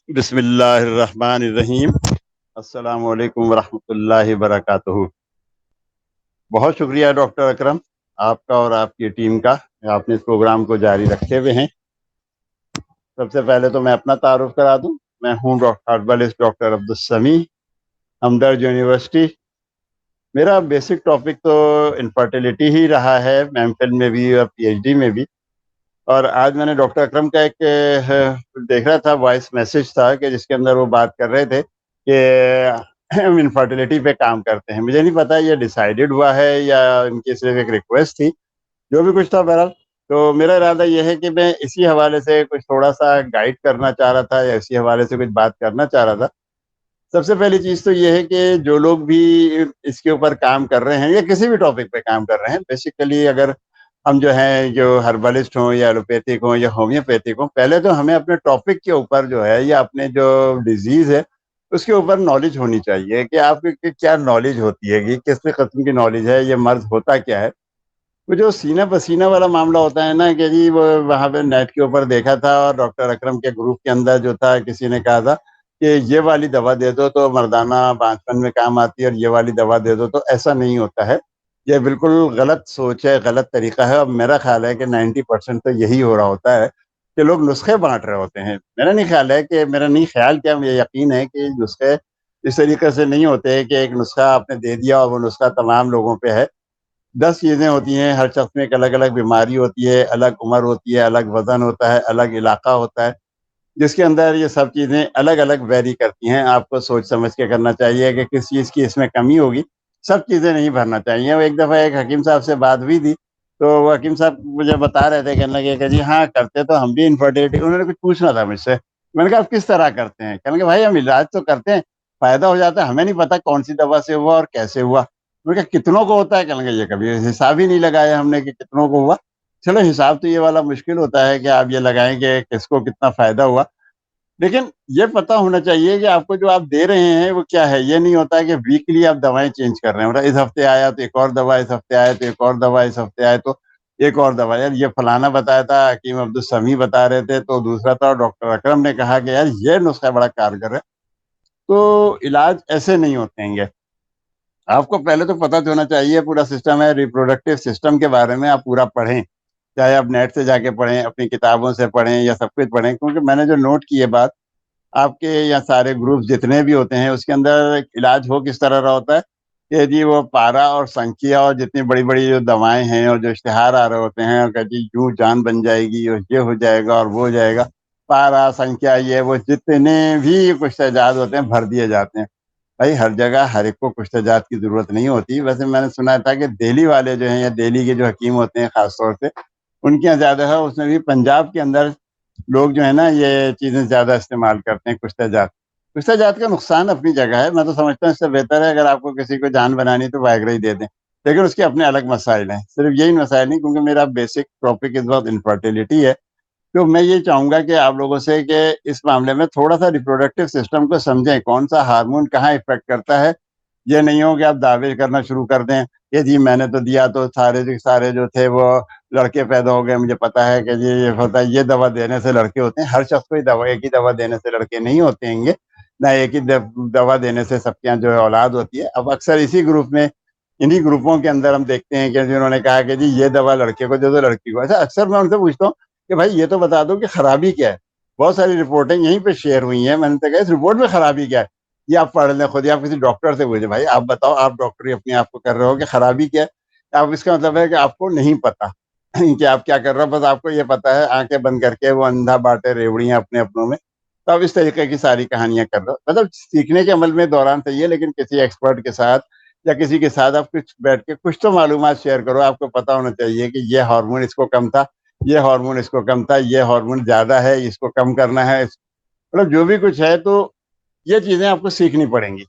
بسم اللہ الرحمن الرحیم۔ السلام علیکم ورحمۃ اللہ وبرکاتہ۔ بہت شکریہ ڈاکٹر اکرم، آپ کا اور آپ کی ٹیم کا، آپ نے اس پروگرام کو جاری رکھے ہوئے ہیں۔ سب سے پہلے تو میں اپنا تعارف کرا دوں، میں ہوں ہربلسٹ ڈاکٹر عبدالسمیع، ہمدرد یونیورسٹی۔ میرا بیسک ٹاپک تو انفرٹیلیٹی ہی رہا ہے، ایم فل میں بھی اور پی ایچ ڈی میں بھی۔ اور آج میں نے ڈاکٹر اکرم کا ایک دیکھ رہا تھا، وائس میسج تھا کہ جس کے اندر وہ بات کر رہے تھے کہ ہم انفرٹیلیٹی پہ کام کرتے ہیں۔ مجھے نہیں پتا یہ ڈیسائیڈڈ ہوا ہے یا ان کی صرف ایک ریکویسٹ تھی، جو بھی کچھ تھا بہرحال۔ تو میرا ارادہ یہ ہے کہ میں اسی حوالے سے کچھ تھوڑا سا گائیڈ کرنا چاہ رہا تھا، یا اسی حوالے سے کچھ بات کرنا چاہ رہا تھا۔ سب سے پہلی چیز تو یہ ہے کہ جو لوگ بھی اس کے اوپر کام کر رہے ہیں یا کسی بھی ٹاپک پہ کام کر رہے ہیں، بیسیکلی اگر ہم جو ہیں جو ہربلسٹ ہوں یا ایلوپیتھک ہوں یا ہومیوپیتھک ہوں، پہلے تو ہمیں اپنے ٹاپک کے اوپر جو ہے یا اپنے جو ڈیزیز ہے اس کے اوپر نالج ہونی چاہیے کہ آپ کی کیا نالج ہوتی ہے، کہ کس قسم کی نالج ہے، یہ مرض ہوتا کیا ہے۔ وہ جو سینہ پسینہ والا معاملہ ہوتا ہے نا، کہ جی وہ وہاں پہ نیٹ کے اوپر دیکھا تھا اور ڈاکٹر اکرم کے گروپ کے اندر جو تھا کسی نے کہا تھا کہ یہ والی دوا دے دو تو مردانہ بانجپن میں کام آتی ہے، اور یہ والی دوا دے دو تو ایسا نہیں ہوتا ہے۔ یہ بالکل غلط سوچ ہے، غلط طریقہ ہے، اور میرا خیال ہے کہ 90% تو یہی ہو رہا ہوتا ہے کہ لوگ نسخے بانٹ رہے ہوتے ہیں۔ میرا نہیں خیال کیا مجھے یقین ہے کہ نسخے اس طریقے سے نہیں ہوتے کہ ایک نسخہ آپ نے دے دیا اور وہ نسخہ تمام لوگوں پہ ہے۔ 10 چیزیں ہوتی ہیں، ہر شخص میں ایک الگ الگ بیماری ہوتی ہے، الگ عمر ہوتی ہے، الگ وزن ہوتا ہے، الگ علاقہ ہوتا ہے، جس کے اندر یہ سب چیزیں الگ الگ ویری کرتی ہیں۔ آپ کو سوچ سمجھ کے کرنا چاہیے کہ کس چیز کی اس میں کمی ہوگی، سب چیزیں نہیں بھرنا چاہیے۔ ایک دفعہ ایک حکیم صاحب سے بات ہوئی تھی، تو وہ حکیم صاحب مجھے بتا رہے تھے، کہنے لگے کہ جی ہاں کرتے تو ہم بھی انفرٹیلیٹی۔ انہوں نے کچھ پوچھنا تھا مجھ سے، میں نے کہا آپ کس طرح کرتے ہیں؟ کہنے لگے بھائی ہم علاج تو کرتے ہیں، فائدہ ہو جاتا ہے، ہمیں نہیں پتا کون سی دوا سے ہوا اور کیسے ہوا۔ میں نے کہا کتنوں کو ہوتا ہے؟ کہنے لگے یہ کبھی حساب ہی نہیں لگایا ہم نے کہ کتنوں کو ہوا۔ چلو حساب تو یہ والا مشکل ہوتا ہے کہ آپ یہ لگائیں کہ کس کو کتنا فائدہ ہوا، لیکن یہ پتہ ہونا چاہیے کہ آپ کو جو آپ دے رہے ہیں وہ کیا ہے۔ یہ نہیں ہوتا ہے کہ ویکلی آپ دوائیں چینج کر رہے ہیں، مطلب اس ہفتے آیا تو ایک اور دوا، اس ہفتے آیا تو ایک اور دوا، اس ہفتے آئے تو ایک اور دوا۔ یار یہ فلانا بتایا تھا، حکیم عبدالسمیع بتا رہے تھے، تو دوسرا تھا ڈاکٹر اکرم نے کہا کہ یار یہ نسخہ بڑا کارگر ہے۔ تو علاج ایسے نہیں ہوتے ہیں گے۔ آپ کو پہلے تو پتہ ہونا چاہیے پورا سسٹم ہے، ریپروڈکٹیو سسٹم کے بارے میں آپ پورا پڑھیں، چاہے آپ نیٹ سے جا کے پڑھیں، اپنی کتابوں سے پڑھیں، یا سب کچھ پڑھیں، کیونکہ میں نے جو نوٹ کی ہے بات، آپ کے یا سارے گروپ جتنے بھی ہوتے ہیں اس کے اندر علاج ہو کس طرح رہا ہوتا ہے کہ جی وہ پارا اور سنکھیا اور جتنی بڑی بڑی جو دوائیں ہیں اور جو اشتہار آ رہے ہوتے ہیں، اور کہ جی یوں جان بن جائے گی اور یہ ہو جائے گا اور وہ ہو جائے گا، پارا سنکھیا یہ وہ جتنے بھی کچھ تجاد ہوتے ہیں بھر دیے جاتے ہیں۔ بھائی ہر جگہ ہر ایک کو کچھ تجاد کی ضرورت نہیں ہوتی۔ ویسے میں نے سنا تھا کہ دہلی والے جو ہیں یا دہلی کے جو حکیم ہوتے ہیں خاص طور سے ان کے یہاں زیادہ ہے، اس میں بھی پنجاب کے اندر لوگ جو ہے نا یہ چیزیں زیادہ استعمال کرتے ہیں، کشتہ جات۔ کشتہ جات کا نقصان اپنی جگہ ہے، میں تو سمجھتا ہوں اس سے بہتر ہے اگر آپ کو کسی کو جان بنانی تو وائگرا ہی دے دیں، لیکن اس کے اپنے الگ مسائل ہیں، صرف یہی مسائل نہیں، کیونکہ میرا بیسک ٹاپک اس وقت انفرٹیلیٹی ہے۔ تو میں یہ چاہوں گا کہ آپ لوگوں سے کہ اس معاملے میں تھوڑا سا ریپروڈکٹیو سسٹم کو سمجھیں، کون سا ہارمون کہاں افیکٹ کرتا ہے۔ یہ نہیں ہو کہ آپ دعوے کرنا شروع کر دیں کہ جی میں نے تو دیا تو سارے جو تھے وہ لڑکے پیدا ہو گئے، مجھے پتا ہے کہ جی یہ ہوتا ہے، یہ دوا دینے سے لڑکے ہوتے ہیں۔ ہر شخص کو ایک ہی دوا دینے سے لڑکے نہیں ہوتے ہیں گے، نہ ایک ہی دوا دینے سے سب کے یہاں جو ہے اولاد ہوتی ہے۔ اب اکثر اسی گروپ میں، انہی گروپوں کے اندر ہم دیکھتے ہیں کہ جنہوں نے کہا کہ جی یہ دوا لڑکے کو دے دو لڑکی کو۔ ایسا اکثر میں ان سے پوچھتا ہوں کہ بھائی یہ تو بتا دو کہ خرابی کیا ہے۔ بہت ساری رپورٹیں یہیں پہ شیئر ہوئی ہیں، میں نے کہا اس رپورٹ میں خرابی کیا ہے، یہ آپ پڑھ لیں خود، یا آپ کسی ڈاکٹر سے پوچھیں بھائی آپ بتاؤ، آپ ڈاکٹری اپنے آپ کو کر رہے ہو کہ خرابی کیا ہے۔ آپ اس کا مطلب ہے کہ آپ کو نہیں پتا کہ آپ کیا کر رہے ہو، بس آپ کو یہ پتا ہے آنکھیں بند کر کے وہ اندھا باٹے ریوڑیاں اپنے اپنوں میں، تو آپ اس طریقے کی ساری کہانیاں کر رہے ہو۔ مطلب سیکھنے کے عمل میں دوران صحیح ہے، لیکن کسی ایکسپرٹ کے ساتھ یا کسی کے ساتھ آپ کچھ بیٹھ کے کچھ تو معلومات شیئر کرو۔ آپ کو پتا ہونا چاہیے کہ یہ ہارمون اس کو کم تھا، یہ ہارمون اس کو کم تھا، یہ ہارمون زیادہ ہے اس کو کم کرنا ہے، مطلب جو بھی کچھ ہے، تو یہ چیزیں آپ کو سیکھنی پڑیں گی۔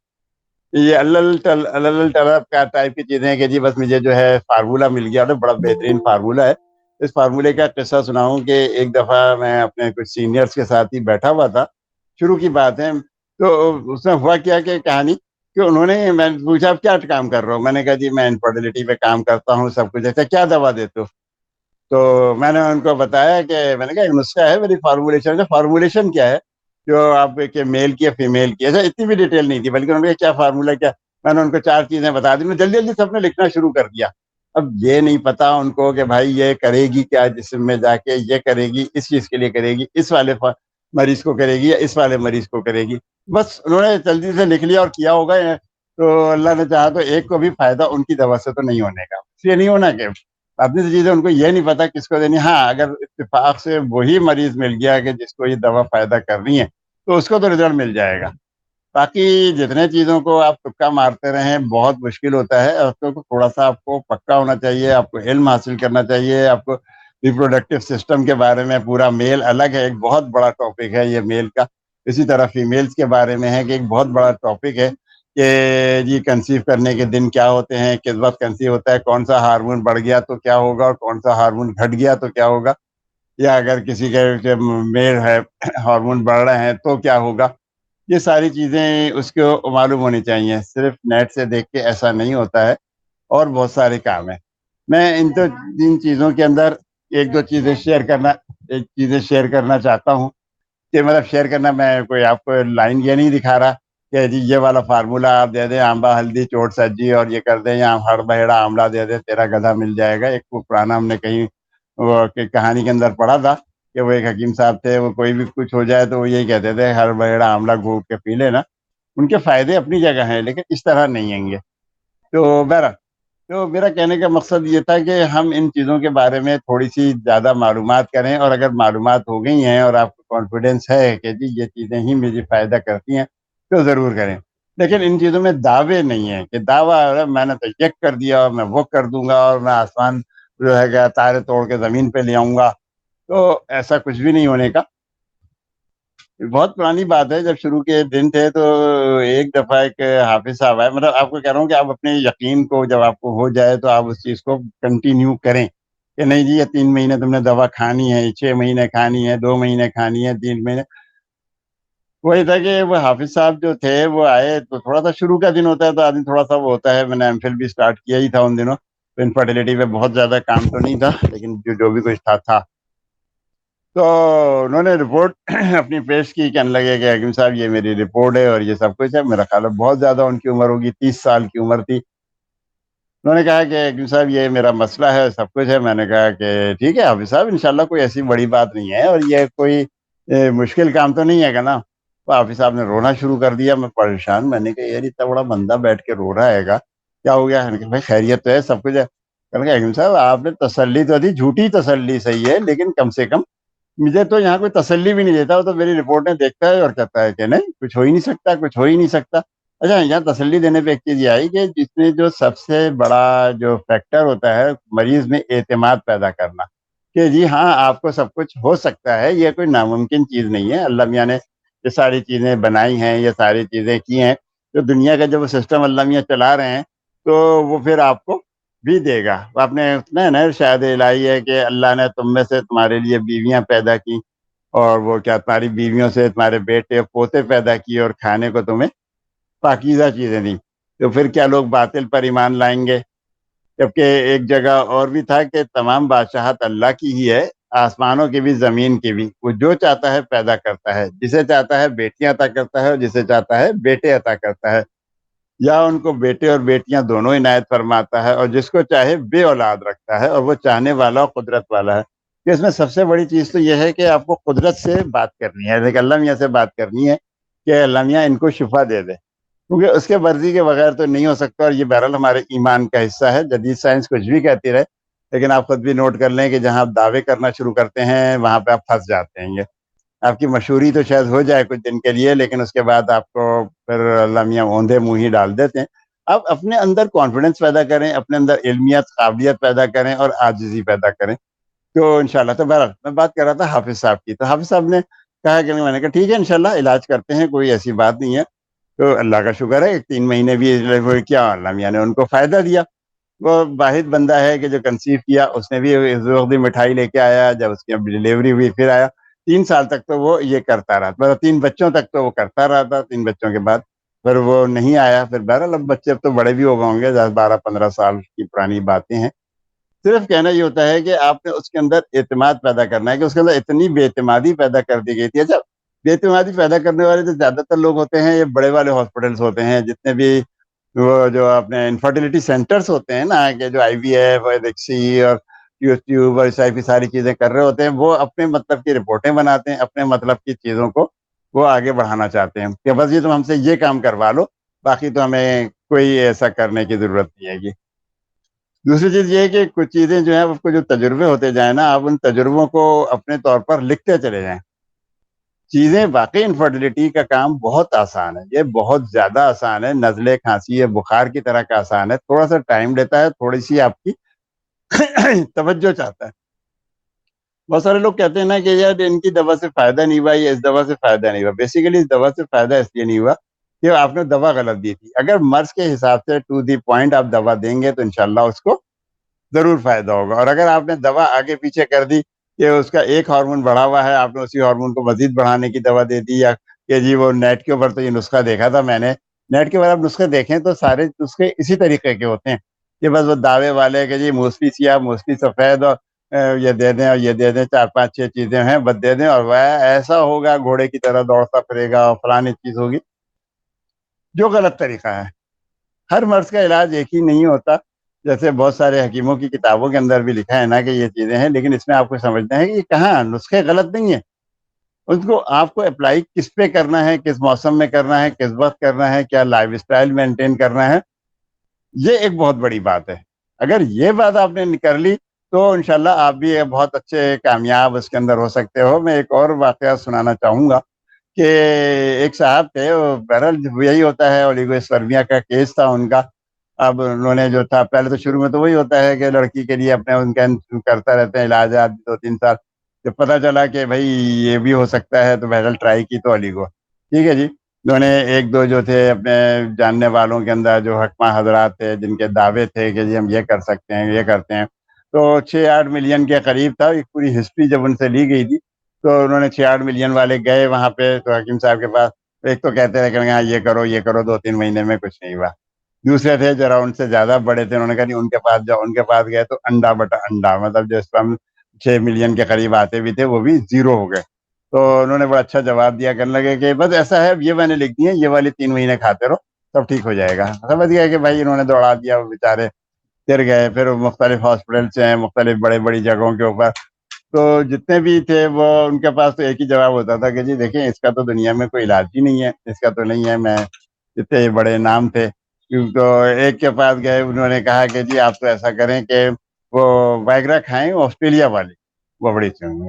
یہ اللہ طلب کا ٹائپ کی چیزیں ہیں کہ جی بس مجھے جو ہے فارمولہ مل گیا، تو بڑا بہترین فارمولہ ہے۔ اس فارمولے کا قصہ سناؤں کہ ایک دفعہ میں اپنے کچھ سینئرز کے ساتھ ہی بیٹھا ہوا تھا، شروع کی بات ہے، تو اس میں ہوا کیا کہ کہانی کہ انہوں نے، میں نے پوچھا آپ کیا کام کر رہے ہو؟ میں نے کہا جی میں انفرٹیلیٹی پہ کام کرتا ہوں، سب کچھ ایسا، کیا دوا دیتے ہو؟ تو میں نے ان کو بتایا کہ میں نے کہا ایک نسخہ ہے میری فارمولیشن کا۔ فارمولیشن کیا ہے؟ جو آپ کے میل کی یا فیمیل کی. اچھا اتنی بھی ڈیٹیل نہیں تھی, بلکہ انہوں نے کیا فارمولا کیا, میں نے ان کو 4 چیزیں بتا دی, جلدی جلدی سب نے لکھنا شروع کر دیا. اب یہ نہیں پتا ان کو کہ بھائی یہ کرے گی کیا جسم میں جا کے, یہ کرے گی اس چیز کے لیے کرے گی, اس والے مریض کو کرے گی یا اس والے مریض کو کرے گی. بس انہوں نے جلدی سے لکھ لیا اور کیا ہوگا. تو اللہ نے چاہا تو ایک کو بھی فائدہ ان کی دوا سے تو نہیں ہونے کا. اس لیے نہیں ہونا کہ اپنی چیزیں ان کو یہ نہیں پتا کس کو دینی. ہاں اگر اتفاق سے وہی مریض مل گیا کہ جس کو یہ دوا فائدہ کر رہی ہے تو اس کو تو رزلٹ مل جائے گا. باقی جتنے چیزوں کو آپ تکا مارتے رہیں بہت مشکل ہوتا ہے. اور تھوڑا سا آپ کو پکا ہونا چاہیے, آپ کو علم حاصل کرنا چاہیے, آپ کو ریپروڈکٹیو سسٹم کے بارے میں. پورا میل الگ ہے, ایک بہت بڑا ٹاپک ہے یہ میل کا. اسی طرح فیمیلز کے بارے میں ہے کہ ایک بہت بڑا ٹاپک ہے کہ جی کنسیو کرنے کے دن کیا ہوتے ہیں, کس وقت کنسیو ہوتا ہے, کون سا ہارمون بڑھ گیا تو کیا ہوگا اور کون سا ہارمون گھٹ گیا تو کیا ہوگا, یا اگر کسی کے میل ہے ہارمون بڑھ رہے ہیں تو کیا ہوگا. یہ ساری چیزیں اس کو معلوم ہونی چاہیے. صرف نیٹ سے دیکھ کے ایسا نہیں ہوتا ہے, اور بہت سارے کام ہیں. میں ان چیزوں کے اندر ایک دو چیزیں شیئر کرنا چاہتا ہوں. کہ مطلب شیئر کرنا, میں کوئی آپ کو لائن یہ نہیں دکھا رہا کہ جی یہ والا فارمولا آپ دے دیں, آمبا ہلدی چوٹ سجی اور یہ کر دیں, یا ہر بہیڑا آملہ دے دیں تیرا گدھا مل جائے گا. ایک پرانا ہم نے کہیں وہ کہانی کے اندر پڑھا تھا کہ وہ ایک حکیم صاحب تھے, وہ کوئی بھی کچھ ہو جائے تو وہ یہی کہتے تھے ہر بہیڑا آملہ گھونٹ کے پی لینا. ان کے فائدے اپنی جگہ ہیں لیکن اس طرح نہیں ہیں گے. تو بہرحال تو میرا کہنے کا مقصد یہ تھا کہ ہم ان چیزوں کے بارے میں تھوڑی سی زیادہ معلومات کریں, اور اگر معلومات ہو گئی ہیں اور آپ کو کانفیڈینس ہے کہ جی یہ چیزیں ہی مجھے فائدہ کرتی ہیں تو ضرور کریں. لیکن ان چیزوں میں دعوے نہیں ہیں کہ دعویٰ میں نے تو یہ کر دیا اور میں وہ کر دوں گا اور میں آسمان جو ہے کہ تارے توڑ کے زمین پہ لے آؤں گا. تو ایسا کچھ بھی نہیں ہونے کا. بہت پرانی بات ہے, جب شروع کے دن تھے تو ایک دفعہ ایک حافظ صاحب آئے. مطلب آپ کو کہہ رہا ہوں کہ آپ اپنے یقین کو جب آپ کو ہو جائے تو آپ اس چیز کو کنٹینیو کریں کہ نہیں جی یہ 3 مہینے تم نے دوا کھانی ہے, 6 مہینے کھانی ہے, 2 مہینے کھانی ہے, 3 مہینے. وہی تھا کہ وہ حافظ صاحب جو تھے وہ آئے تو تھوڑا سا شروع کا دن ہوتا ہے تو آدمی تھوڑا سا وہ ہوتا ہے. میں نے ایم فل بھی اسٹارٹ کیا ہی تھا ان دنوں, تو انفرٹیلٹی پہ بہت زیادہ کام تو نہیں تھا, لیکن جو بھی کچھ تھا. تو انہوں نے رپورٹ اپنی پیش کی, کہنے لگے کہ حکیم صاحب یہ میری رپورٹ ہے اور یہ سب کچھ ہے. میرا خیال ہے بہت زیادہ ان کی عمر ہوگی, 30 سال کی عمر تھی. انہوں نے کہا کہ حکیم صاحب یہ میرا مسئلہ ہے, سب کچھ ہے. میں نے کہا کہ ٹھیک ہے حافظ صاحب, انشاءاللہ کوئی ایسی بڑی بات نہیں ہے اور یہ کوئی مشکل کام تو نہیں ہے کہ نا. تو حافظ صاحب نے رونا شروع کر دیا. میں پریشان, میں نے کہا یار اتنا بڑا بندہ بیٹھ کے رو رہا ہے گا, کیا ہو گیا؟ بھائی خیریت تو ہے, سب کچھ ہے. کہنے لگا حکیم صاحب آپ نے تسلی تو دی, جھوٹی تسلی صحیح ہے, لیکن کم سے کم مجھے تو یہاں کوئی تسلی بھی نہیں دیتا. وہ تو میری رپورٹیں دیکھتا ہے اور کہتا ہے کہ نہیں کچھ ہو ہی نہیں سکتا, کچھ ہو ہی نہیں سکتا. اچھا یہاں تسلی دینے پہ ایک چیز یہ آئی کہ جس میں جو سب سے بڑا جو فیکٹر ہوتا ہے مریض میں اعتماد پیدا کرنا, کہ جی ہاں آپ کو سب کچھ ہو سکتا ہے, یہ کوئی ناممکن چیز نہیں ہے. اللہ میاں نے یہ ساری چیزیں بنائی ہیں, یہ ساری چیزیں کی ہیں, جو دنیا کا جب وہ سسٹم اللہ میاں چلا رہے ہیں تو وہ پھر آپ کو بھی دے گا. آپ نے اتنا ہے نا شاید الہی ہے کہ اللہ نے تم میں سے تمہارے لیے بیویاں پیدا کی, اور وہ کیا تمہاری بیویوں سے تمہارے بیٹے پوتے پیدا کیے, اور کھانے کو تمہیں پاکیزہ چیزیں دی. تو پھر کیا لوگ باطل پر ایمان لائیں گے؟ جبکہ ایک جگہ اور بھی تھا کہ تمام بادشاہت اللہ کی ہی ہے, آسمانوں کی بھی زمین کی بھی. وہ جو چاہتا ہے پیدا کرتا ہے, جسے چاہتا ہے بیٹیاں عطا کرتا ہے اور جسے چاہتا ہے بیٹے عطا کرتا ہے, یا ان کو بیٹے اور بیٹیاں دونوں عنایت فرماتا ہے, اور جس کو چاہے بے اولاد رکھتا ہے, اور وہ چاہنے والا اور قدرت والا ہے. کہ اس میں سب سے بڑی چیز تو یہ ہے کہ آپ کو قدرت سے بات کرنی ہے, لیکن اللہ میاں سے بات کرنی ہے کہ اللہ میاں ان کو شفا دے دے, کیونکہ اس کے مرضی کے بغیر تو نہیں ہو سکتا. اور یہ بہرحال ہمارے ایمان کا حصہ ہے. جدید سائنس کچھ بھی کہتی رہے, لیکن آپ خود بھی نوٹ کر لیں کہ جہاں آپ دعوے کرنا شروع کرتے ہیں وہاں پہ آپ پھنس جاتے ہیں. یہ آپ کی مشہوری تو شاید ہو جائے کچھ دن کے لیے, لیکن اس کے بعد آپ کو پھر اللہ میاں اوندھے منہ ہی ڈال دیتے ہیں. آپ اپنے اندر کانفیڈنس پیدا کریں, اپنے اندر علمیت قابلیت پیدا کریں اور عاجزی پیدا کریں. تو انشاءاللہ. تو بہرحال میں بات کر رہا تھا حافظ صاحب کی. تو حافظ صاحب نے کہا کہ میں نے کہا ٹھیک ہے انشاءاللہ علاج کرتے ہیں, کوئی ایسی بات نہیں ہے. تو اللہ کا شکر ہے 3 مہینے بھی کیا اللہ میاں نے ان کو فائدہ دیا. وہ واحد بندہ ہے کہ جو کنسیو کیا, اس نے بھی اس وقت مٹھائی لے کے آیا, جب اس کی ڈلیوری ہوئی پھر آیا. 3 سال تک تو وہ یہ کرتا رہا, مطلب 3 بچوں تک تو وہ کرتا رہا تھا. 3 بچوں کے بعد پھر وہ نہیں آیا. پھر بہرحال اب بچے اب تو بڑے بھی ہو گئے ہوں گے, 12-15 سال کی پرانی باتیں ہیں. صرف کہنا یہ ہوتا ہے کہ آپ نے اس کے اندر اعتماد پیدا کرنا ہے, کہ اس کے اندر اتنی بے اعتمادی پیدا کر دی گئی تھی. اچھا بے اعتمادی پیدا کرنے والے جو زیادہ تر لوگ ہوتے ہیں یہ بڑے والے ہاسپٹلس ہوتے ہیں، جتنے بھی وہ جو اپنے انفرٹیلٹی سینٹرز ہوتے ہیں نا، کہ جو آئی وی ایف اور ایکسی اور ٹیوب اور اس ٹائپ کی ساری چیزیں کر رہے ہوتے ہیں، وہ اپنے مطلب کی رپورٹیں بناتے ہیں، اپنے مطلب کی چیزوں کو وہ آگے بڑھانا چاہتے ہیں کہ بس یہ تم ہم سے یہ کام کروا لو، باقی تو ہمیں کوئی ایسا کرنے کی ضرورت نہیں ہے گی۔ دوسری چیز یہ ہے کہ کچھ چیزیں جو ہیں، آپ کو جو تجربے ہوتے جائیں نا، آپ ان تجربوں کو اپنے طور پر لکھتے چلے جائیں۔ چیزیں واقعی انفرٹیلٹی کا کام بہت آسان ہے، یہ بہت زیادہ آسان ہے، نزلے کھانسی ہے بخار کی طرح کا آسان ہے، تھوڑا سا ٹائم لیتا ہے، تھوڑی سی آپ کی توجہ چاہتا ہے۔ بہت سارے لوگ کہتے ہیں نا کہ یار ان کی دوا سے فائدہ نہیں ہوا، یا اس دوا سے فائدہ نہیں ہوا۔ بیسیکلی اس دوا سے فائدہ اس لیے نہیں ہوا کہ آپ نے دوا غلط دی تھی۔ اگر مرض کے حساب سے ٹو دی پوائنٹ آپ دوا دیں گے تو انشاءاللہ اس کو ضرور فائدہ ہوگا، اور اگر آپ نے دوا آگے پیچھے کر دی کہ اس کا ایک ہارمون بڑھا ہوا ہے، آپ نے اسی ہارمون کو مزید بڑھانے کی دوا دے دی، یا کہ جی وہ نیٹ کے اوپر تو یہ نسخہ دیکھا تھا میں نے، نیٹ کے اوپر آپ نسخے دیکھیں تو سارے نسخے اسی طریقے کے ہوتے ہیں کہ بس وہ دعوے والے کہ جی موسلی سیاہ موسلی سفید، اور یہ دے دیں اور یہ دے دیں، 4 5 6 چیزیں ہیں بس دے دیں، اور وہ ایسا ہوگا گھوڑے کی طرح دوڑتا پھرے گا اور فلانی چیز ہوگی، جو غلط طریقہ ہے۔ ہر مرض کا علاج ایک ہی نہیں ہوتا، جیسے بہت سارے حکیموں کی کتابوں کے اندر بھی لکھا ہے نا کہ یہ چیزیں ہیں، لیکن اس میں آپ کو سمجھنا ہے کہ یہ کہاں نسخے غلط نہیں ہیں، اس کو آپ کو اپلائی کس پہ کرنا ہے، کس موسم میں کرنا ہے، کس وقت کرنا ہے، کیا لائف اسٹائل مینٹین کرنا ہے، یہ ایک بہت بڑی بات ہے۔ اگر یہ بات آپ نے کر لی تو انشاءاللہ آپ بھی بہت اچھے کامیاب اس کے اندر ہو سکتے ہو۔ میں ایک اور واقعہ سنانا چاہوں گا کہ ایک صاحب تھے، بہرحال یہی ہوتا ہے، اولیگوسپرمیا کا کیس تھا ان کا۔ اب انہوں نے جو تھا، پہلے تو شروع میں تو وہی ہوتا ہے کہ لڑکی کے لیے اپنے ان کا کرتا رہتے ہیں علاجات 2 3 سال، جب پتہ چلا کہ بھائی یہ بھی ہو سکتا ہے تو بہرحال ٹرائی کی تو اولیگو، ٹھیک ہے جی۔ انہوں نے ایک دو جو تھے اپنے جاننے والوں کے اندر جو حکمہ حضرات تھے، جن کے دعوے تھے کہ جی ہم یہ کر سکتے ہیں یہ کرتے ہیں، تو 6 8 ملین کے قریب تھا۔ ایک پوری ہسٹری جب ان سے لی گئی تھی تو انہوں نے 6 8 ملین والے گئے وہاں پہ تو حکیم صاحب کے پاس، ایک تو کہتے رہے کہ ہاں یہ کرو 2 3 مہینے میں کچھ نہیں ہوا۔ دوسرے تھے ذرا ان سے زیادہ بڑے تھے، انہوں نے کہا نہیں ان کے پاس جاؤ، ان کے پاس گئے تو انڈا بٹا انڈا، مطلب جو اس پر 6 ملین کے قریب آتے بھی تھے وہ بھی زیرو ہو گئے۔ تو انہوں نے بڑا اچھا جواب دیا، کرنے لگے کہ بس ایسا ہے، یہ میں نے لکھ دی ہے، یہ والی 3 مہینے کھاتے رہو سب ٹھیک ہو جائے گا۔ سمجھ گیا کہ بھائی انہوں نے دوڑا دیا، وہ بیچارے پھر گئے، پھر مختلف ہاسپٹل سے ہیں، مختلف بڑے بڑی جگہوں کے اوپر، تو جتنے بھی تھے وہ ان کے پاس تو ایک ہی جواب ہوتا تھا کہ جی دیکھیں اس کا تو دنیا میں کوئی علاج ہی نہیں ہے، اس کا تو نہیں ہے۔ میں جتنے بڑے نام تھے تو ایک کے پاس گئے، انہوں نے کہا کہ جی آپ تو ایسا کریں کہ وہ وائگرا کھائیں آسٹریلیا والی۔ وہ بڑی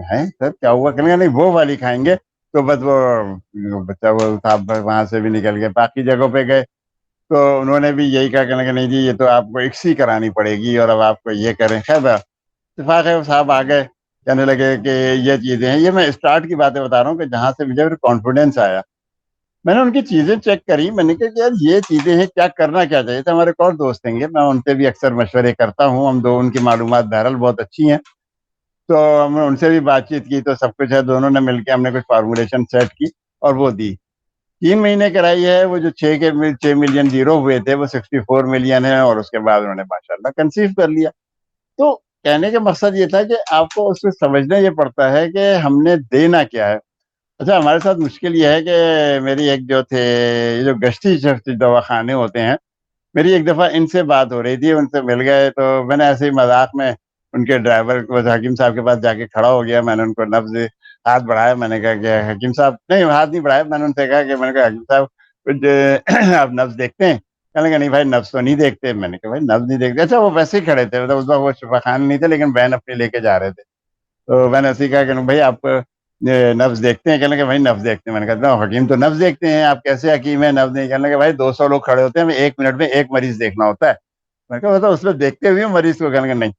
ہے سر کیا ہوا، کہنے لگا نہیں وہ والی کھائیں گے تو بس وہ بچہ وہ صاحب وہاں سے بھی نکل گئے۔ باقی جگہوں پہ گئے تو انہوں نے بھی یہی کہا، کہنے لگا نہیں جی یہ تو آپ کو ایکسی کرانی پڑے گی، اور اب آپ کو یہ کریں۔ خیر اتفاق ہے وہ صاحب آ گئے، کہنے لگے کہ یہ چیزیں ہیں، یہ میں اسٹارٹ کی باتیں بتا رہا ہوں کہ جہاں سے مجھے کانفیڈینس آیا، میں نے ان کی چیزیں چیک کری، میں نے کہا کہ یار یہ چیزیں ہیں، کیا کرنا کیا چاہیے تھا۔ ہمارے ایک اور دوست ہیں گے، میں ان سے بھی اکثر مشورے کرتا ہوں، ہم دو ان کی معلومات بہرحال بہت اچھی ہیں، تو ہم نے ان سے بھی بات چیت کی تو سب کچھ ہے، دونوں نے مل کے ہم نے کچھ فارمولیشن سیٹ کی اور وہ دی۔ 3 مہینے کرائی ہے، وہ جو 6 ملین زیرو ہوئے تھے وہ 64 ملین ہے، اور اس کے بعد انہوں نے ماشاء اللہ کنسیو کر لیا۔ تو کہنے کا مقصد یہ تھا کہ آپ کو اس کو سمجھنا یہ پڑتا ہے کہ ہم نے دینا کیا ہے۔ اچھا ہمارے ساتھ مشکل یہ ہے کہ میری ایک جو تھے، یہ جو گشتی شخصی دواخانے ہوتے ہیں، میری ایک دفعہ ان سے بات ہو رہی تھی، ان سے مل گئے تو میں نے ایسے ہی مذاق میں ان کے ڈرائیور کو حکیم صاحب کے پاس جا کے کھڑا ہو گیا، میں نے ان کو نبض ہاتھ بڑھایا، میں نے کہا کہ حکیم صاحب، نہیں ہاتھ نہیں بڑھایا، میں نے ان سے کہا کہ میں نے کہا حکیم صاحب کچھ آپ نبض دیکھتے ہیں؟ کہنے لگا نہیں بھائی نبض تو نہیں دیکھتے۔ میں نے کہا بھائی نبض نہیں دیکھتے؟ اچھا وہ ویسے ہی کھڑے تھے، مطلب اس وقت وہ شفا خان نہیں تھے لیکن بہن اپنی لے کے جا رہے تھے، تو میں نے ایسے ہی کہا کہ بھائی آپ نبض دیکھتے ہیں؟ کہنے لگے بھائی نبض دیکھتے ہیں۔ میں نے کہا حکیم تو نبض دیکھتے ہیں، آپ کیسے حکیم ہیں نبض نہیں؟ کہنے لگے بھائی 200 لوگ کھڑے ہوتے ہیں، ہمیں 1 منٹ میں ایک مریض دیکھنا ہوتا ہے۔ میں نے کہا مطلب اس میں دیکھتے ہوئے مریض کو؟ کہنے لگے نہیں،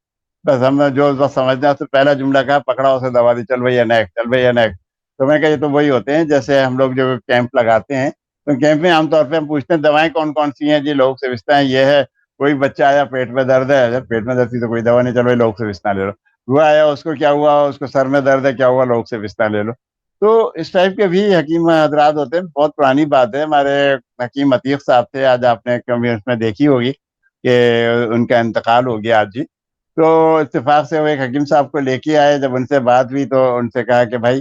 بس ہم نے جو اس وقت سمجھنا ہے، پہلا جملہ کہا، پکڑا اسے دوا دی، چل بھیا نیکسٹ، چل بھیا نیکسٹ۔ تو میں کہا یہ تو وہی ہوتے ہیں جیسے ہم لوگ جو کیمپ لگاتے ہیں، تو کیمپ میں عام طور پہ ہم پوچھتے ہیں دوائیں کون کون سی ہیں؟ جی لوگ سوچتا ہے یہ ہے، کوئی بچہ آیا پیٹ میں درد ہے، جب پیٹ میں درد تھی تو کوئی دوا نہیں، چلو بھائی لوگ سے وسنا لے لو۔ وہ آیا اس کو کیا ہوا، اس کو سر میں درد ہے، کیا ہوا، لوگ سے وسنا لے لو۔ تو اس ٹائپ کے بھی حکیم حضرات ہوتے ہیں۔ بہت پرانی بات ہے، ہمارے حکیم عتیق صاحب تھے، آج آپ نے کبھی اس میں دیکھی ہوگی کہ ان کا انتقال ہو گیا آج ہی۔ تو اتفاق سے وہ ایک حکیم صاحب کو لے کے آئے، جب ان سے بات ہوئی تو ان سے کہا کہ بھائی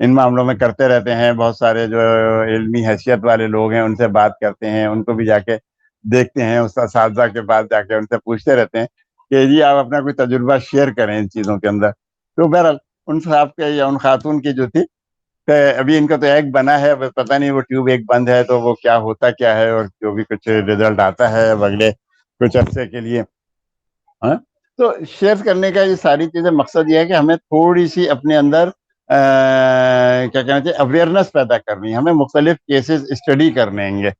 ان معاملوں میں کرتے رہتے ہیں. بہت سارے جو علمی حیثیت والے لوگ ہیں ان سے بات کرتے ہیں, ان کو بھی جا کے دیکھتے ہیں, اس اساتذہ کے پاس جا کے ان سے پوچھتے رہتے ہیں کہ جی آپ اپنا کوئی تجربہ شیئر کریں ان چیزوں کے اندر. تو بہرحال ان صاحب کے یا ان خاتون کی جو تھی, ابھی ان کا تو ایک بنا ہے, پتہ نہیں وہ ٹیوب ایک بند ہے تو وہ کیا ہوتا کیا ہے, اور جو بھی کچھ رزلٹ آتا ہے اگلے کچھ عرصے کے لیے. ہاں, تو شیئر کرنے کا یہ ساری چیزیں مقصد یہ ہے کہ ہمیں تھوڑی سی اپنے اندر کیا کہنا چاہیے اویئرنیس پیدا کرنی ہے, ہمیں مختلف کیسز اسٹڈی کرنے ہوں گے.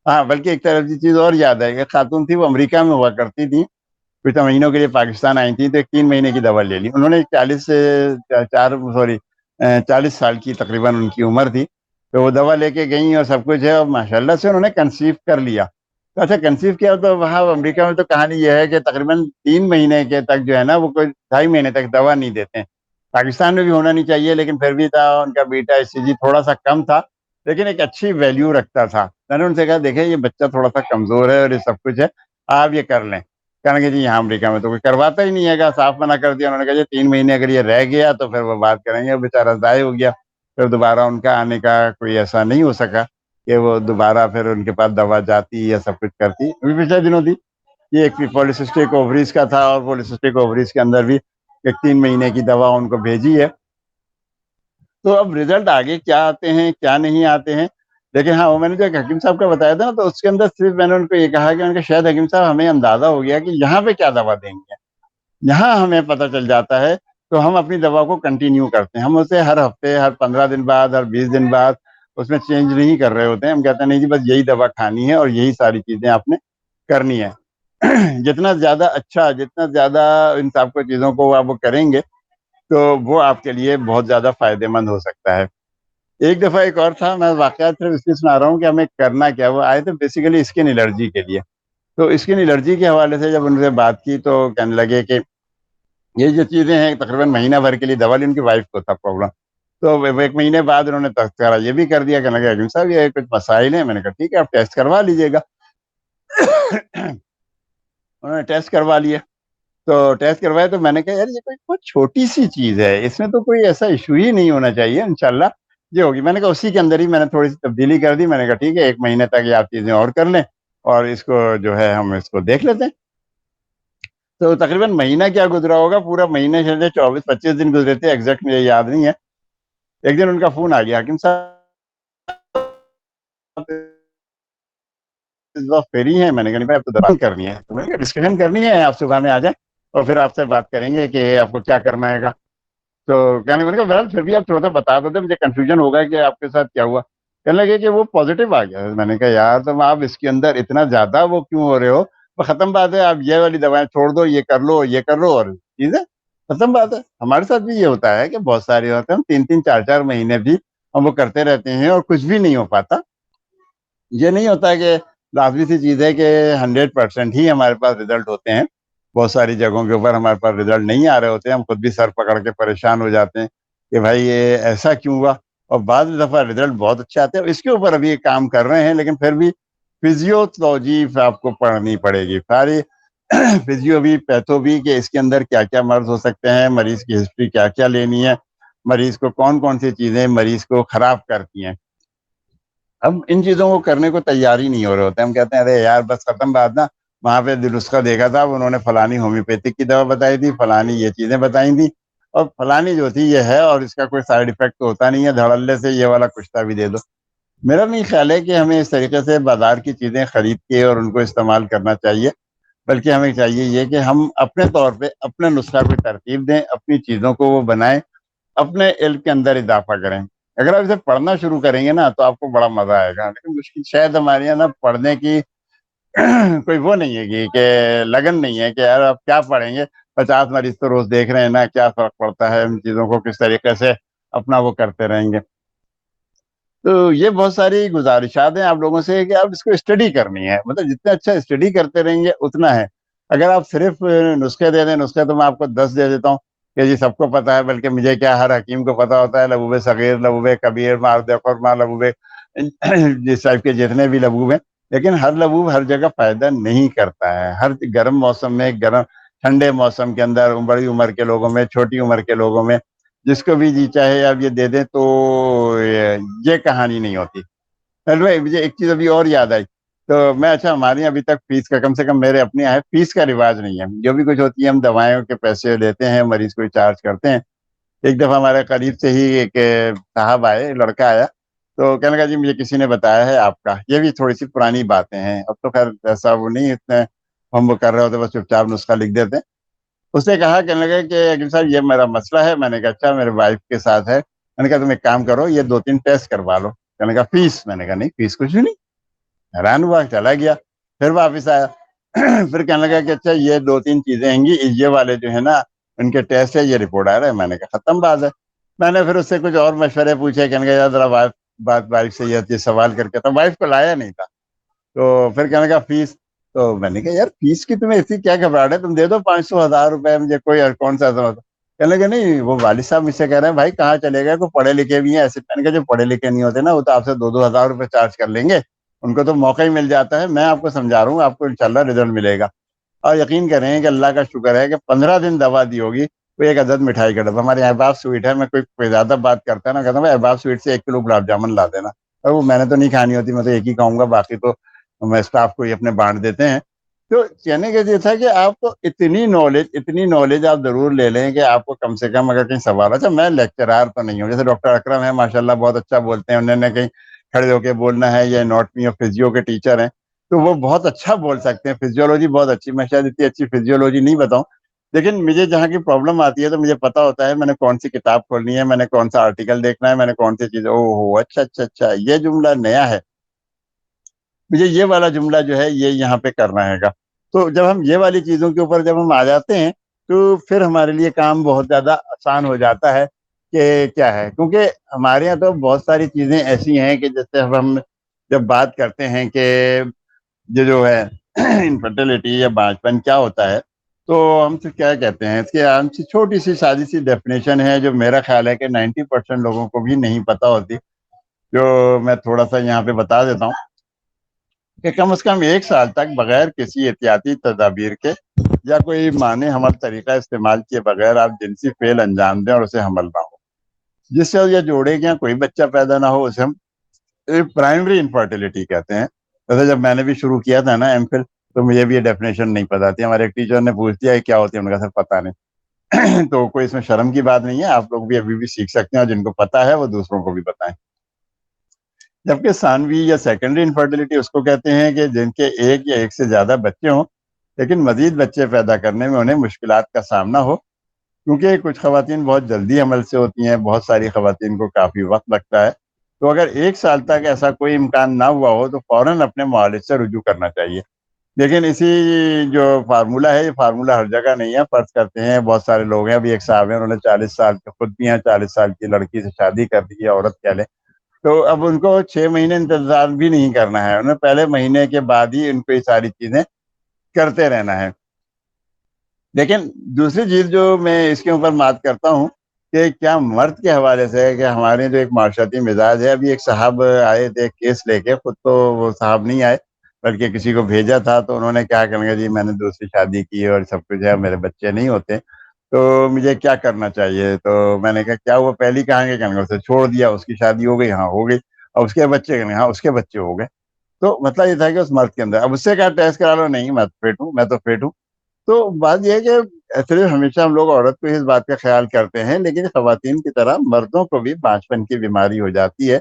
ہاں, بلکہ ایک طرح کی چیز اور یاد ہے کہ خاتون تھی, وہ امریکہ میں ہوا کرتی تھی, کچھ مہینوں کے لیے پاکستان آئی تھی, تو ایک 3 مہینے کی دوا لے لی انہوں نے. 40 سال کی تقریباً ان کی عمر تھی, تو وہ دوا لے کے گئیں اور سب کچھ ہے, اور ماشاءاللہ سے انہوں نے کنسیو کر لیا. تو اچھا کنسیو کیا تو وہاں امریکہ میں تو کہانی یہ ہے کہ تقریباً 3 مہینے کے تک جو ہے نا, وہ کوئی 2.5 مہینے تک دوا نہیں دیتے ہیں. پاکستان میں بھی ہونا نہیں چاہیے, لیکن پھر بھی تھا, ان کا بیٹا ECG تھوڑا سا کم تھا, لیکن ایک اچھی ویلیو رکھتا تھا. میں نے ان سے کہا دیکھیں یہ بچہ تھوڑا سا کمزور ہے اور یہ سب کچھ ہے, آپ یہ کر لیں. کہنے کہ جی یہاں امریکہ میں تو کوئی کرواتا ہی نہیں ہے گا, صاف منع کر دیا. انہوں نے کہا جی 3 مہینے اگر یہ رہ گیا تو پھر وہ بات کریں گے. بیچارہ ضائع ہو گیا, پھر دوبارہ ان کا آنے کا کوئی ایسا نہیں ہو سکا کہ وہ دوبارہ پھر ان کے پاس دوا جاتی یا سب کچھ کرتی. ابھی پچھلے دنوں تھی, یہ ایک پولیسسٹک اووریز کا تھا, اور پولیسسٹک اووریز کے اندر بھی ایک 3 مہینے کی دوا ان کو بھیجی ہے. تو اب رزلٹ آگے کیا آتے ہیں کیا نہیں آتے ہیں, لیکن ہاں وہ میں نے جو حکیم صاحب کا بتایا تھا نا, تو اس کے اندر صرف میں نے ان کو یہ کہا کہ ان کے شاید حکیم صاحب ہمیں اندازہ ہو گیا کہ یہاں پہ کیا دوا دیں گے. یہاں ہمیں پتہ چل جاتا ہے تو ہم اپنی دوا کو کنٹینیو کرتے ہیں. ہم اسے ہر ہفتے, ہر 15 دن بعد, ہر 20 دن بعد اس میں چینج نہیں کر رہے ہوتے ہیں. ہم کہتے ہیں نہیں جی بس یہی دوا کھانی ہے اور یہی ساری چیزیں آپ نے کرنی ہے. جتنا زیادہ اچھا, جتنا زیادہ ان سب کو چیزوں کو آپ وہ کریں گے تو وہ آپ کے لیے بہت زیادہ فائدہ مند ہو سکتا ہے. ایک دفعہ ایک اور تھا, میں واقعات صرف اس لیے سنا رہا ہوں کہ ہمیں کرنا کیا, وہ آئے تھے بیسیکلی اسکن الرجی کے لیے. تو اسکن الرجی کے حوالے سے جب ان سے بات کی تو کہنے لگے کہ یہ جو چیزیں ہیں تقریباً مہینہ بھر کے لیے دوا لی, ان کی وائف کو تھا پرابلم. تو 1 مہینے بعد انہوں نے تذکرہ یہ بھی کر دیا, کہنے لگے حکیم صاحب یہ کچھ مسائل ہیں. میں نے کہا ٹھیک ہے آپ ٹیسٹ کروا لیجیے گا. انہوں نے ٹیسٹ کروا لیے, تو ٹیسٹ کروایا تو میں نے کہا یار یہ کوئی بہت چھوٹی سی چیز ہے, اس میں تو کوئی ایسا ایشو ہی نہیں ہونا چاہیے, انشاءاللہ یہ ہوگی. میں نے کہا اسی کے اندر ہی میں نے تھوڑی سی تبدیلی کر دی. میں نے کہا ٹھیک ہے 1 مہینے تک یہ آپ چیزیں اور کر لیں, اور اس کو جو ہے ہم اس کو دیکھ لیتے ہیں. تو تقریباً مہینہ کیا گزرا ہوگا, پورا مہینے چلے 24-25 دن گزرے تھے, ایگزیکٹ مجھے یاد نہیں ہے. ایک دن ان کا فون آ گیا, حکیم صاحب اس وقت فری ہیں. میں نے کہا نہیں بھائی اب تو دوا کرنی ہے, تو میں نے کہا ڈسکشن کرنی ہے, آپ صبح میں آ جائیں اور پھر آپ سے بات کریں گے کہ آپ کو کیا کرنا ہے گا. تو کہنے لگے بہرحال پھر بھی آپ تھوڑا سا بتا دیتے, مجھے کنفیوژن ہوگا کہ آپ کے ساتھ کیا ہوا. کہنے لگے کہ وہ پازیٹیو آ گیا. میں نے کہا یار تم آپ اس کے اندر اتنا زیادہ وہ کیوں ہو رہے ہو, وہ ختم بات ہے, آپ یہ والی دوائیں چھوڑ دو, یہ کر لو یہ کر لو, اور چیزیں ختم بات ہے. ہمارے ساتھ بھی یہ ہوتا ہے کہ بہت سارے ہوتے ہیں 3-3 4-4 مہینے بھی ہم وہ کرتے رہتے ہیں اور کچھ بھی نہیں ہو پاتا. یہ نہیں ہوتا کہ لازمی سی چیز ہے کہ 100% ہی ہمارے پاس رزلٹ ہوتے ہیں. بہت ساری جگہوں کے اوپر ہمارے پاس رزلٹ نہیں آ رہے ہوتے ہیں, ہم خود بھی سر پکڑ کے پریشان ہو جاتے ہیں کہ بھائی یہ ایسا کیوں ہوا. اور بعض دفعہ رزلٹ بہت اچھے آتے ہیں. اس کے اوپر ابھی کام کر رہے ہیں, لیکن پھر بھی فزیولوجی آپ کو پڑھنی پڑے گی ساری, فزیو بھی پیتھو بھی, کہ اس کے اندر کیا کیا مرض ہو سکتے ہیں, مریض کی ہسٹری کیا کیا لینی ہے, مریض کو کون کون سی چیزیں مریض کو خراب کرتی ہیں. اب ان چیزوں کو کرنے کو تیار ہی نہیں ہو رہے ہوتے. ہم کہتے ہیں ارے یار بس ختم بات نا, وہاں پہ نسخہ دیکھا تھا, انہوں نے فلانی ہومیوپیتھک کی دوا بتائی تھی, فلانی یہ چیزیں بتائی تھی, اور فلانی جو تھی یہ ہے, اور اس کا کوئی سائیڈ افیکٹ تو ہوتا نہیں ہے, دھڑلے سے یہ والا کشتا بھی دے دو. میرا نہیں خیال ہے کہ ہمیں اس طریقے سے بازار کی چیزیں خرید کے اور ان کو استعمال کرنا چاہیے, بلکہ ہمیں چاہیے یہ کہ ہم اپنے طور پہ اپنے نسخہ کو ترتیب دیں, اپنی چیزوں کو وہ بنائیں, اپنے علم کے اندر اضافہ کریں. اگر آپ اسے پڑھنا شروع کریں گے نا تو آپ کو بڑا مزہ آئے گا, لیکن مشکل شاید ہمارے یہاں نا پڑھنے کی کوئی وہ نہیں ہے کہ لگن نہیں ہے کہ یار آپ کیا پڑھیں گے, 50 مریض تو روز دیکھ رہے ہیں نا, کیا فرق پڑتا ہے, ان چیزوں کو کس طریقے سے اپنا وہ کرتے رہیں گے. تو یہ بہت ساری گزارشات ہیں آپ لوگوں سے کہ آپ اس کو اسٹڈی کرنی ہے, مطلب جتنا اچھا اسٹڈی کرتے رہیں گے اتنا ہے. اگر آپ صرف نسخے دے دیں, نسخے تو میں آپ کو 10 دے دیتا ہوں کہ جی سب کو پتا ہے, بلکہ مجھے کیا ہر حکیم کو پتا ہوتا ہے, لبوب صغیر, لبوب کبیر, مارد خرما, لبوب جس ٹائپ کے جتنے بھی لبوب ہیں, لیکن ہر لبوب ہر جگہ فائدہ نہیں کرتا ہے. ہر گرم موسم میں, ٹھنڈے موسم کے اندر, بڑی عمر کے لوگوں میں, چھوٹی عمر کے لوگوں میں جس کو بھی جی چاہے آپ یہ دے دیں تو یہ کہانی نہیں ہوتی. بھائی مجھے ایک چیز ابھی اور یاد آئی. تو میں اچھا ہمارے یہاں ابھی تک فیس کا کم سے کم میرے اپنے یہاں فیس کا رواج نہیں ہے. جو بھی کچھ ہوتی ہے ہم دوائوں کے پیسے لیتے ہیں, مریض کو چارج کرتے ہیں. ایک دفعہ ہمارے قریب سے ہی ایک صاحب آئے, لڑکا آیا, تو کہنے لگا جی مجھے کسی نے بتایا ہے آپ کا. یہ بھی تھوڑی سی پرانی باتیں ہیں, اب تو خیر ایسا وہ نہیں اتنے ہم وہ کر رہے ہوتے, بس چپ چاپ نسخہ لکھ دیتے. اس نے کہا, کہنے لگا کہ عقیل صاحب یہ میرا مسئلہ ہے. میں نے کہا اچھا, میرے وائف کے ساتھ ہے. میں نے کہا تم ایک کام کرو, یہ 2-3 ٹیسٹ کروا لو. کہنے لگا فیس؟ میں نے کہا نہیں فیس کچھ بھی نہیں. حیران ہوا, چلا گیا. پھر واپس آیا. پھر کہنے لگا کہ اچھا یہ 2-3 چیزیں ہیں گی, یہ والے جو ہے نا ان کے ٹیسٹ ہے, یہ رپورٹ آ رہا ہے. میں نے کہا ختم بات ہے. میں نے پھر اس سے کچھ اور مشورے پوچھے. کہنے لگا ذرا وائف سے یہ سوال کر کے, تو وائف کو لایا نہیں تھا. تو پھر کہنے لگا فیس. تو میں نے کہا یار فیس کی تمہیں ایسی کیا گھبراہٹ ہے, تم دے دو 500,000 روپے مجھے, کوئی کون سا. کہنے لگا نہیں وہ والد صاحب مجھ سے کہہ رہے ہیں بھائی کہاں چلے گئے, کوئی پڑھے لکھے بھی ہیں ایسے. میں نے کہا جو پڑھے لکھے نہیں ہوتے نا وہ تو آپ سے 2-2 ہزار روپے چارج کر لیں گے, ان کو تو موقع ہی مل جاتا ہے. میں آپ کو سمجھا رہا ہوں, آپ کو انشاءاللہ رزلٹ ملے گا. اور یقین کریں کہ اللہ کا شکر ہے کہ 15 دن دوا دی ہوگی. کوئی ایک عدد مٹھائی کا ڈبہ, ہمارے احباب سویٹ ہے, میں کوئی زیادہ بات کرتا ہے نا, کہتا ہوں احباب سویٹ سے 1 کلو گلاب جامن لا دینا. اور وہ میں نے تو نہیں کھانی ہوتی, میں تو ایک ہی کھاؤں گا, باقی تو میں اسٹاف کو ہی اپنے بانٹ دیتے ہیں. تو کہنے کا یہ تھا کہ آپ کو اتنی نالج آپ ضرور لے لیں کہ آپ کو کم سے کم اگر کہیں سوال. اچھا میں لیکچرار تو نہیں ہوں, جیسے ڈاکٹر اکرم ہے ماشاءاللہ بہت اچھا بولتے ہیں, انہوں نے کہیں کھڑے ہو کے بولنا ہے, یا اناٹمی اور فزیو کے ٹیچر ہیں تو وہ بہت اچھا بول سکتے ہیں. فزیولوجی بہت اچھی, میں شاید اتنی اچھی فزیولوجی نہیں بتاؤں, لیکن مجھے جہاں کی پرابلم آتی ہے تو مجھے پتا ہوتا ہے میں نے کون سی کتاب کھولنی ہے, میں نے کون سا آرٹیکل دیکھنا ہے, میں نے کون سی چیز. او ہو اچھا اچھا اچھا, یہ جملہ نیا ہے, مجھے یہ والا جملہ جو ہے یہ یہاں پہ کرنا ہے گا. تو جب ہم یہ والی چیزوں کے اوپر جب ہم آ جاتے ہیں تو پھر ہمارے لیے کام بہت زیادہ آسان ہو جاتا ہے. کہ کیا ہے, کیونکہ ہمارے یہاں تو بہت ساری چیزیں ایسی ہیں کہ جیسے ہم جب بات کرتے ہیں کہ یہ جو ہے انفرٹیلٹی یا بانجپن کیا ہوتا ہے, تو ہم سے کیا کہتے ہیں اس کی ہم سے چھوٹی سی سادی سی ڈیفینیشن ہے, جو میرا خیال ہے کہ 90% لوگوں کو بھی نہیں پتا ہوتی, جو میں تھوڑا سا یہاں پہ بتا دیتا ہوں. کہ کم از کم 1 سال تک بغیر کسی احتیاطی تدابیر کے یا کوئی معنی حمل طریقہ استعمال کیے بغیر آپ جنسی فعل انجام دیں اور اسے حمل نہ ہو, جس سے یہ جوڑے کے کوئی بچہ پیدا نہ ہو, اسے ہم پرائمری انفرٹیلٹی کہتے ہیں. جیسے جب میں نے بھی شروع کیا تھا نا ایم فل, تو مجھے بھی یہ ڈیفینیشن نہیں پتا تھی. ہمارے ایک ٹیچر نے پوچھ دیا کیا ہوتی ہے, ان کا سر پتا نہیں. تو کوئی اس میں شرم کی بات نہیں ہے, آپ لوگ بھی ابھی بھی سیکھ سکتے ہیں, اور جن کو پتا ہے وہ دوسروں کو بھی بتائیں. جبکہ ثانوی یا سیکنڈری انفرٹیلٹی اس کو کہتے ہیں کہ جن کے 1 یا 1 سے زیادہ بچے ہوں, لیکن مزید بچے پیدا کرنے میں انہیں مشکلات کا سامنا ہو, کیونکہ کچھ خواتین بہت جلدی عمل سے ہوتی ہیں, بہت ساری خواتین کو کافی وقت لگتا ہے. تو اگر 1 سال تک ایسا کوئی امکان نہ ہوا ہو تو فوراً اپنے معالج سے رجوع کرنا چاہیے. لیکن اسی جو فارمولہ ہے, یہ فارمولہ ہر جگہ نہیں ہے. فرض کرتے ہیں بہت سارے لوگ ہیں, ابھی ایک صاحب ہیں انہوں نے 40 سال کے خود بھی ہیں, 40 سال کی لڑکی سے شادی کر دی ہے, عورت کہہ لیں, تو اب ان کو 6 مہینے انتظار بھی نہیں کرنا ہے, انہیں پہلے مہینے کے بعد ہی ان کو یہ ساری چیزیں کرتے رہنا ہے. لیکن دوسری چیز جو میں اس کے اوپر بات کرتا ہوں کہ کیا مرد کے حوالے سے ہے کہ ہمارے جو ایک معاشرتی مزاج ہے. ابھی ایک صاحب آئے تھے کیس لے کے, خود تو وہ صاحب نہیں آئے بلکہ کسی کو بھیجا تھا, تو انہوں نے کیا کریں گے جی میں نے دوسری شادی کی اور سب کچھ ہے, میرے بچے نہیں ہوتے, تو مجھے کیا کرنا چاہیے. تو میں نے کہا کیا وہ پہلی کہیں گے, کہیں گے اسے چھوڑ دیا, اس کی شادی ہو گئی, ہاں ہو گئی, اور اس کے بچے کہیں گے ہاں اس کے بچے ہو گئے. تو مطلب یہ تھا کہ اس مرد کے اندر, اب اس سے کیا ٹیسٹ کرا لو, نہیں میں فٹ ہوں, میں تو فٹ ہوں. تو بات یہ ہے کہ صرف ہمیشہ ہم لوگ عورت کو اس بات کا خیال کرتے ہیں, لیکن خواتین کی طرح مردوں کو بھی بانجپن کی بیماری ہو جاتی ہے,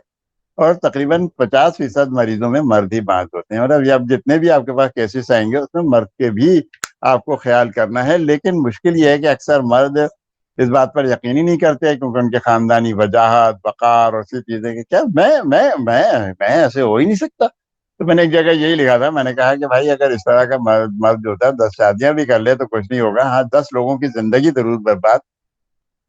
اور تقریباً 50% مریضوں میں مرد ہی بانج ہوتے ہیں. اور اب جتنے بھی آپ کے پاس کیسز آئیں گے اس میں مرد کے بھی آپ کو خیال کرنا ہے. لیکن مشکل یہ ہے کہ اکثر مرد اس بات پر یقین ہی نہیں کرتے, کیونکہ ان کے خاندانی وجاہت, وقار اور اسی چیزیں کہ کیا میں ایسے ہو ہی نہیں سکتا. تو میں نے ایک جگہ یہی لکھا تھا, میں نے کہا کہ بھائی اگر اس طرح کا مرد جو ہوتا ہے 10 شادیاں بھی کر لے تو کچھ نہیں ہوگا, ہاں 10 لوگوں کی زندگی ضرور برباد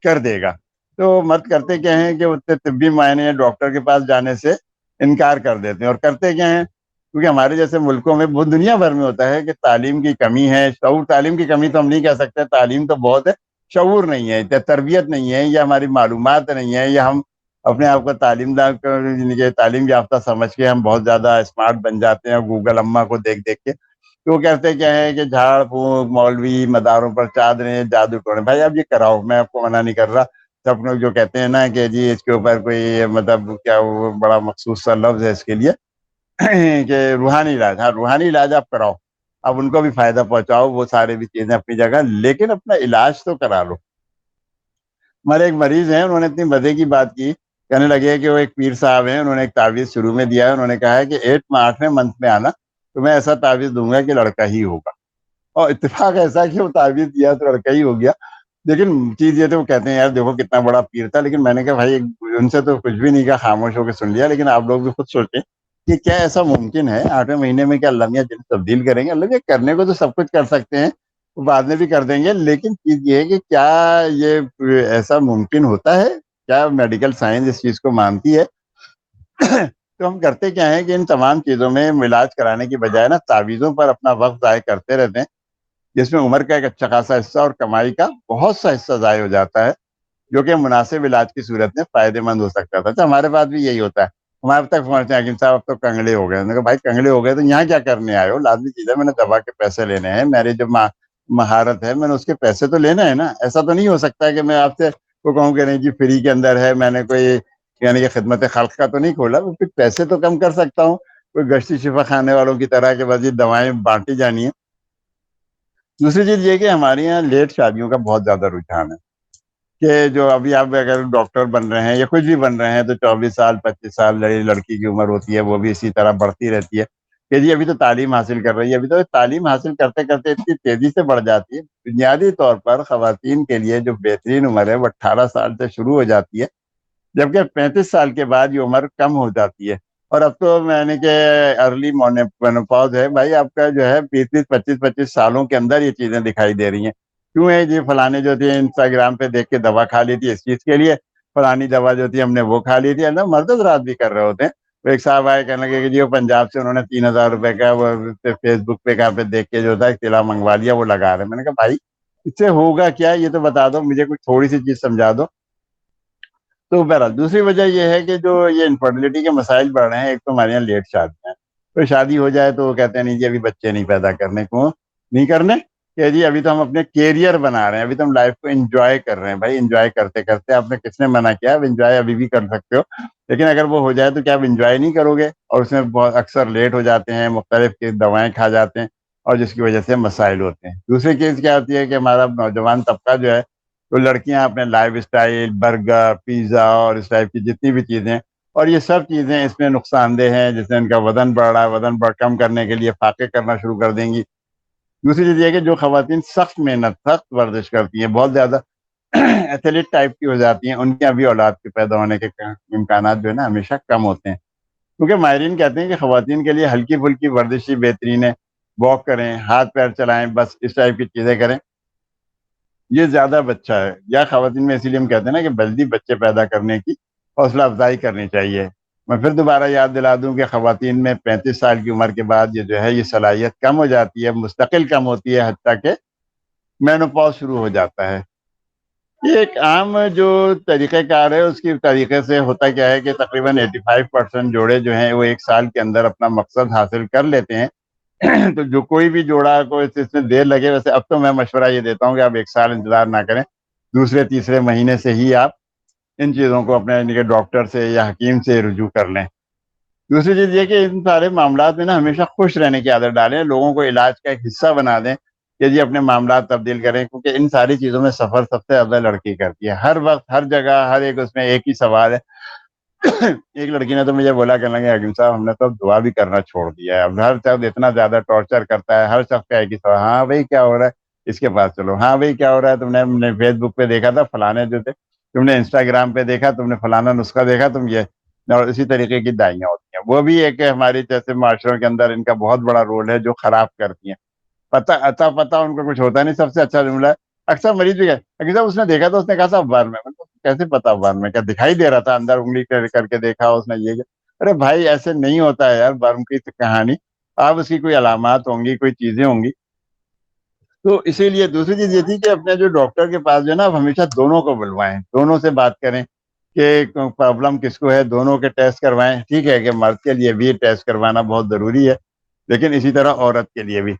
کر دے گا. تو مرد کرتے کیا ہیں کہ اتنے طبی معائنے یا ڈاکٹر کے پاس جانے سے انکار کر دیتے ہیں. اور کرتے کیا ہیں, کیونکہ ہمارے جیسے ملکوں میں وہ دنیا بھر میں ہوتا ہے کہ تعلیم کی کمی ہے, شعور, تعلیم کی کمی تو ہم نہیں کہہ سکتے, تعلیم تو بہت ہے, شعور نہیں ہے, تربیت نہیں ہے, یا ہماری معلومات نہیں ہے, یا ہم اپنے آپ کو تعلیم یافتہ سمجھ کے ہم بہت زیادہ اسمارٹ بن جاتے ہیں گوگل اما کو دیکھ دیکھ کے. تو وہ کہتے کیا ہے کہ جھاڑ پھونک, مولوی, مداروں پر چادریں, جادو ٹونے, بھائی آپ یہ کراؤ, میں آپ کو منع نہیں کر رہا, سب لوگ جو کہتے ہیں نا کہ جی اس کے اوپر کوئی مطلب کیا وہ بڑا مخصوص سا لفظ ہے اس کے لیے کہ روحانی علاج. ہاں روحانی علاج آپ کراؤ, اب ان کو بھی فائدہ پہنچاؤ, وہ سارے بھی چیزیں اپنی جگہ, لیکن اپنا علاج تو کرا لو. ہمارے ایک مریض ہیں, انہوں نے اتنی مزے کی بات کی, کہنے لگے کہ وہ ایک پیر صاحب ہیں, انہوں نے ایک تعویذ شروع میں دیا ہے, انہوں نے کہا ہے کہ 8ویں منتھ میں آنا تو میں ایسا تعویذ دوں گا کہ لڑکا ہی ہوگا. اور اتفاق ایسا کہ وہ تعویذ دیا تو لڑکا ہی ہو گیا. لیکن چیز یہ تو وہ کہتے ہیں یار دیکھو کتنا بڑا پیر تھا, لیکن میں نے کہا بھائی ان سے تو کچھ بھی نہیں کہا, خاموش ہو کے سن لیا, لیکن آپ لوگ بھی خود سوچیں کہ کیا ایسا ممکن ہے 8ویں مہینے میں, کیا اللہ میاں جن تبدیل کریں گے؟ اللہ میاں کرنے کو تو سب کچھ کر سکتے ہیں, وہ بعد میں بھی کر دیں گے, لیکن چیز یہ ہے کہ کیا یہ ایسا ممکن ہوتا ہے, کیا میڈیکل سائنس اس چیز کو مانتی ہے؟ تو ہم کرتے کیا ہے کہ ان تمام چیزوں میں علاج کرانے کی بجائے نا تعویذوں پر اپنا وقت ضائع کرتے رہتے ہیں, جس میں عمر کا ایک اچھا خاصا حصہ اور کمائی کا بہت سا حصہ ضائع ہو جاتا ہے, جو کہ مناسب علاج کی صورت میں فائدے مند ہو سکتا تھا. تو ہمارے پاس بھی یہی ہوتا ہے, ہمارے تک پہنچتے ہیں حکیم صاحب اب تو کنگڑے ہو گئے. میں نے کہا بھائی کنگڑے ہو گئے تو یہاں کیا کرنے آئے ہو؟ لازمی چیز ہے, میں نے دوا کے پیسے لینے ہیں, میری جو مہارت ہے میں نے اس کے پیسے تو لینا ہے نا. ایسا تو نہیں ہو سکتا ہے کہ میں آپ سے کو کہوں کہ نہیں جی فری کے اندر ہے, میں نے کوئی یعنی کہ خدمت خلق کا تو نہیں کھولا, پھر پیسے تو کم کر سکتا ہوں, کوئی گشتی شفا خانے والوں کی طرح کے وزیر دوائیں بانٹی جانی ہے. دوسری چیز یہ کہ ہمارے یہاں لیٹ شادیوں کا بہت زیادہ رجحان ہے, کہ جو ابھی آپ اگر ڈاکٹر بن رہے ہیں یا کچھ بھی بن رہے ہیں تو 24 سال 25 سال لڑکی کی عمر ہوتی ہے, وہ بھی اسی طرح بڑھتی رہتی ہے کہ جی ابھی تو تعلیم حاصل کر رہی ہے. ابھی تو تعلیم حاصل کرتے کرتے اتنی تیزی سے بڑھ جاتی ہے. بنیادی طور پر خواتین کے لیے جو بہترین عمر ہے وہ 18 سال سے شروع ہو جاتی ہے, جبکہ 35 سال کے بعد یہ عمر کم ہو جاتی ہے. اور اب تو میں نے کہ ارلی مینوپاز ہے بھائی, آپ کا جو ہے 20 25 سالوں کے اندر یہ چیزیں دکھائی دے رہی ہیں. کیوں ہے جی فلانے جو تھے انسٹاگرام پہ دیکھ کے دوا کھا لی تھی اس چیز کے لیے, فلانی دوا جو تھی ہم نے وہ کھا لی تھی. مرد حضرات بھی کر رہے ہوتے ہیں. وہ ایک صاحب آئے کہنے لگے کہ جی وہ پنجاب سے انہوں نے 3000 روپے کا وہ فیس بک پہ کہاں پہ دیکھ کے جو تھا ایک تلا منگوا لیا, وہ لگا رہے. میں نے کہا بھائی اس سے ہوگا کیا, یہ تو بتا دو مجھے, کچھ تھوڑی سی چیز سمجھا دو. تو بہرحال دوسری وجہ یہ ہے کہ جو یہ انفرٹیلٹی کے مسائل بڑھ رہے ہیں, ایک تو ہمارے یہاں لیٹ شادی ہیں. تو شادی ہو جائے تو وہ کہتے ہیں نہیں جی ابھی بچے نہیں پیدا کرنے کو, نہیں کرنے کہ جی ابھی تو ہم اپنے کیریئر بنا رہے ہیں, ابھی تو ہم لائف کو انجوائے کر رہے ہیں. بھائی انجوائے کرتے کرتے آپ نے کس نے منع کیا؟ اب انجوائے ابھی بھی کر سکتے ہو, لیکن اگر وہ ہو جائے تو کیا آپ انجوائے نہیں کرو گے؟ اور اس میں بہت اکثر لیٹ ہو جاتے ہیں, مختلف دوائیں کھا جاتے ہیں, اور جس کی وجہ سے مسائل ہوتے ہیں. دوسری چیز کیا ہوتی ہے کہ ہمارا نوجوان طبقہ جو ہے, تو لڑکیاں اپنے لائف اسٹائل, برگر, پیزا اور اس ٹائپ کی جتنی بھی چیزیں, اور یہ سب چیزیں اس میں نقصان دہ ہیں, جس سے ان کا وزن بڑھ رہا ہے, وزن کم کرنے کے لیے فاقے کرنا شروع کر دیں گی. دوسری چیز یہ کہ جو خواتین سخت محنت, سخت ورزش کرتی ہیں, بہت زیادہ ایتھلیٹ ٹائپ کی ہو جاتی ہیں, ان کے ابھی اولاد کے پیدا ہونے کے امکانات جو ہے نا ہمیشہ کم ہوتے ہیں. کیونکہ ماہرین کہتے ہیں کہ خواتین کے لیے ہلکی پھلکی ورزش ہی بہترین ہے. واک کریں, ہاتھ پیر چلائیں, بس اس ٹائپ کی چیزیں کریں, یہ زیادہ بچہ ہے. یا خواتین میں اسی لیے ہم کہتے ہیں نا کہ جلدی بچے پیدا کرنے کی حوصلہ افزائی کرنی چاہیے. میں پھر دوبارہ یاد دلا دوں کہ خواتین میں 35 سال کی عمر کے بعد یہ جو ہے یہ صلاحیت کم ہو جاتی ہے, مستقل کم ہوتی ہے, حتیٰ کہ مینوپاز شروع ہو جاتا ہے. یہ ایک عام جو طریقہ کار ہے, اس کی طریقے سے ہوتا کیا ہے کہ تقریباً 85% جوڑے جو ہیں وہ 1 سال کے اندر اپنا مقصد حاصل کر لیتے ہیں. تو جو کوئی بھی جوڑا کو اس میں دیر لگے, ویسے اب تو میں مشورہ یہ دیتا ہوں کہ آپ 1 سال انتظار نہ کریں, دوسرے تیسرے مہینے سے ہی آپ ان چیزوں کو اپنے یعنی کہ ڈاکٹر سے یا حکیم سے رجوع کر لیں. دوسری چیز یہ کہ ان سارے معاملات میں نا ہمیشہ خوش رہنے کی عادت ڈالیں, لوگوں کو علاج کا ایک حصہ بنا دیں کہ جی اپنے معاملات تبدیل کریں, کیونکہ ان ساری چیزوں میں سفر سب سے زیادہ لڑکی کرتی ہے. ہر وقت ہر جگہ ہر ایک اس میں ایک ہی سوال ہے. ایک لڑکی نے تو مجھے بولا کہ حکیم صاحب ہم نے تو دعا بھی کرنا چھوڑ دیا ہے, اب ہر شخص اتنا زیادہ ٹارچر کرتا ہے, ہر شخص کا ایک ہی سوال, ہاں بھائی کیا ہو رہا ہے, اس کے پاس چلو, ہاں بھائی کیا ہو رہا ہے, تم نے فیس بک پہ دیکھا تھا فلانے جو تھے, تم نے انسٹاگرام پہ دیکھا, تم نے فلانا نسخہ دیکھا, تم یہ, اور اسی طریقے کی دائیاں ہوتی ہیں. وہ بھی ایک ہماری جیسے معاشروں کے اندر ان کا بہت بڑا رول ہے جو خراب کرتی ہیں. پتا ان کو کچھ ہوتا نہیں. سب سے اچھا جملہ ہے, اکثر مریض بھی کہ صاحب اس نے دیکھا تھا, اس نے کہا تھا اخبار میں. کیسے پتا اخبار میں, کیا دکھائی دے رہا تھا, اندر انگلی کر کے دیکھا اس نے یہ. ارے بھائی ایسے نہیں ہوتا ہے یار, برم کی کہانی, آپ اس کی کوئی علامات ہوں گی, کوئی چیزیں ہوں گی. تو اسی لیے دوسری چیز یہ تھی کہ اپنے جو ڈاکٹر کے پاس جو ہے نا, آپ ہمیشہ دونوں کو بلوائیں, دونوں سے بات کریں کہ پرابلم کس کو ہے, دونوں کے ٹیسٹ کروائیں. ٹھیک ہے کہ مرد کے لیے بھی ٹیسٹ کروانا بہت ضروری ہے, لیکن اسی طرح عورت کے لیے بھی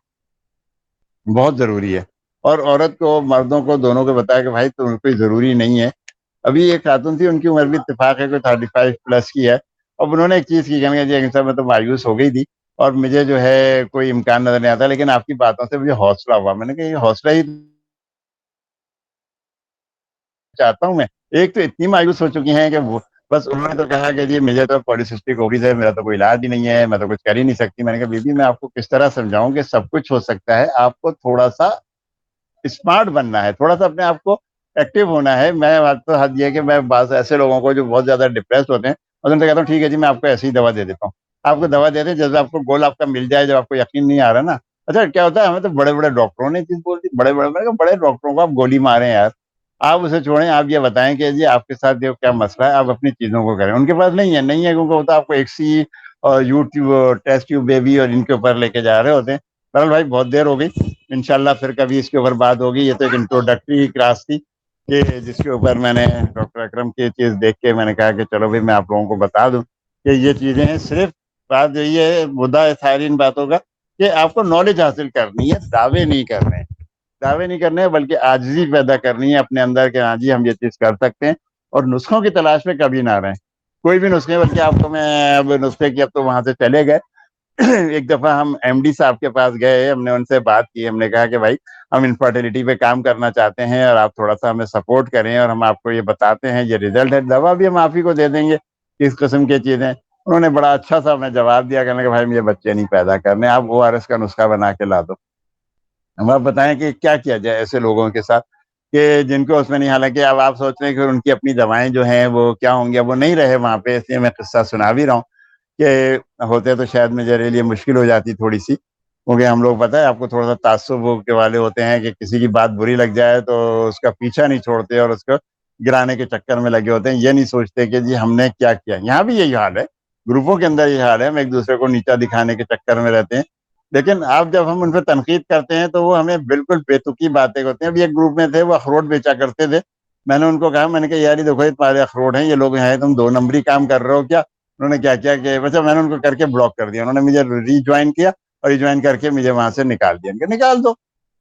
بہت ضروری ہے. اور عورت کو, مردوں کو, دونوں کو بتایا کہ بھائی تم کوئی ضروری نہیں ہے ابھی ایک خاتون تھی، ان کی عمر بھی اتفاق ہے کوئی 35+ کی ہے. اب انہوں نے ایک چیز کی، کہنے لگے جی سر میں تو مایوس ہو گئی تھی اور مجھے جو ہے کوئی امکان نظر نہیں آتا، لیکن آپ کی باتوں سے مجھے حوصلہ ہوا. میں نے کہا یہ حوصلہ ہی چاہتا ہوں میں. ایک تو اتنی مایوس ہو چکی ہیں کہ وہ بس انہوں نے تو کہا کہ جی مجھے تو پولیسسٹک اووریز ہے، میرا تو کوئی علاج ہی نہیں ہے، میں تو کچھ کر ہی نہیں سکتی. میں نے کہا بیبی میں آپ کو کس طرح سمجھاؤں کہ سب کچھ ہو سکتا ہے، آپ کو تھوڑا سا اسمارٹ بننا ہے، تھوڑا سا اپنے آپ کو ایکٹیو ہونا ہے. میں بات تو حد یہ ہے کہ میں بعض ایسے لوگوں کو جو بہت زیادہ ڈپریس ہوتے ہیں اور ان سے کہتا ہوں ٹھیک ہے جی میں آپ کو ایسی ہی دوا دے دیتا ہوں، آپ کو دوا دے دیں، جب آپ کو گول آپ کا مل جائے، جب آپ کو یقین نہیں آ رہا نا. اچھا کیا ہوتا ہے، ہمیں تو بڑے بڑے ڈاکٹروں نے چیز بول دی، بڑے بڑے میں نے کہا بڑے ڈاکٹروں کو آپ گولی ماریں یار، آپ اسے چھوڑیں، آپ یہ بتائیں کہ جی آپ کے ساتھ جو کیا مسئلہ ہے، آپ اپنی چیزوں کو کریں. ان کے پاس نہیں ہے، نہیں ہے کیونکہ ہوتا آپ کو ایک سی اور یوٹیوب ٹیسٹ ٹیوب بیبی اور ان کے اوپر لے کے جا رہے ہوتے ہیں. بہرحال بھائی بہت دیر ہو گئی، انشاءاللہ پھر کبھی اس کے اوپر بات ہوگی. یہ تو ایک انٹروڈکٹری کلاس تھی کہ جس کے اوپر میں نے ڈاکٹر اکرم کی چیز دیکھ کے میں نے کہا کہ چلو بھائی میں آپ لوگوں کو بتا دوں کہ یہ چیزیں ہیں. صرف بات یہی ہے، مدعا ہے ساری ان باتوں کا کہ آپ کو نالج حاصل کرنی ہے، دعوے نہیں کرنے ہیں، دعوے نہیں کرنے ہیں، بلکہ عاجزی پیدا کرنی ہے اپنے اندر کہ ہاں جی ہم یہ چیز کر سکتے ہیں. اور نسخوں کی تلاش میں کبھی نہ رہیں، کوئی بھی نسخے، بلکہ آپ کو میں اب نسخے کی اب تو وہاں سے چلے گئے. ایک دفعہ ہم ایم ڈی صاحب کے پاس گئے، ہم نے ان سے بات کی، ہم نے کہا کہ بھائی ہم انفرٹیلٹی پہ کام کرنا چاہتے ہیں اور آپ تھوڑا سا ہمیں سپورٹ کریں اور ہم آپ کو یہ بتاتے ہیں یہ ریزلٹ ہے، دوا بھی ہم آپ ہی کو دے دیں گے. کس قسم کی چیزیں. انہوں نے بڑا اچھا سا ہمیں جواب دیا، کہنے کہ بھائی یہ بچے نہیں پیدا کرنے، آپ او آر ایس کا نسخہ بنا کے لا دو. ہم آپ بتائیں کہ کیا کیا جائے ایسے لوگوں کے ساتھ کہ جن کو اس میں نہیں. حالانکہ اب آپ سوچ رہے ہیں کہ ان کی اپنی دوائیں جو ہیں وہ کیا ہوں گی، اب وہ نہیں رہے وہاں پہ، اس لیے میں قصہ سنا بھی رہا ہوں کہ ہوتے تو شاید میرے لیے مشکل ہو جاتی تھوڑی سی، کیونکہ ہم لوگ پتہ ہے آپ کو تھوڑا سا تعصب کے والے ہوتے ہیں کہ کسی کی بات بری لگ جائے تو اس کا پیچھا نہیں چھوڑتے اور اس کو گرانے کے چکر میں لگے ہوتے ہیں. یہ نہیں سوچتے کہ جی ہم نے کیا کیا. یہاں بھی یہی حال ہے، گروپوں کے اندر یہ حال ہے، ہم ایک دوسرے کو نیچا دکھانے کے چکر میں رہتے ہیں. لیکن آپ جب ہم ان پہ تنقید کرتے ہیں تو وہ ہمیں بالکل بےتکی باتیں ہوتی ہیں. ابھی ایک گروپ میں تھے، وہ اخروٹ بیچا کرتے تھے. میں نے ان کو کہا، میں نے کہا یار یہ دیکھو یہ تمہارے اخروٹ ہیں، یہ لوگ ہیں، تم 2 نمبری کام کر رہے ہو کیا. انہوں نے کیا کیا کہ بچہ میں نے ان کو کر کے بلاک کر دیا. انہوں نے مجھے ری جوائن کیا اور ری جوائن کر کے مجھے وہاں سے نکال دیا. کہ نکال دو،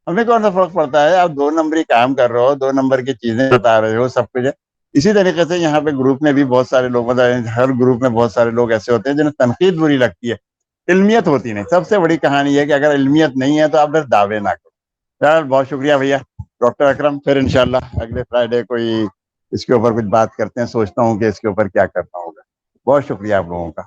ہمیں کون سا فرق پڑتا ہے، آپ 2 نمبری کام کر رہے ہو، 2 نمبر کی چیزیں بتا رہے ہو، سب کچھ ہے. اسی طریقے سے یہاں پہ گروپ میں بھی بہت سارے لوگ، ہر گروپ میں بہت سارے لوگ ایسے ہوتے ہیں جنہیں تنقید بری لگتی ہے، علمیت ہوتی نہیں. سب سے بڑی کہانی ہے کہ اگر علمیت نہیں ہے تو آپ پھر دعوے نہ کرو. یار بہت شکریہ بھیا ڈاکٹر اکرم. پھر انشاءاللہ اگلے فرائیڈے کوئی اس کے اوپر کچھ بات کرتے ہیں، سوچتا ہوں کہ اس کے اوپر کیا کرنا ہوگا. بہت شکریہ آپ لوگوں کا.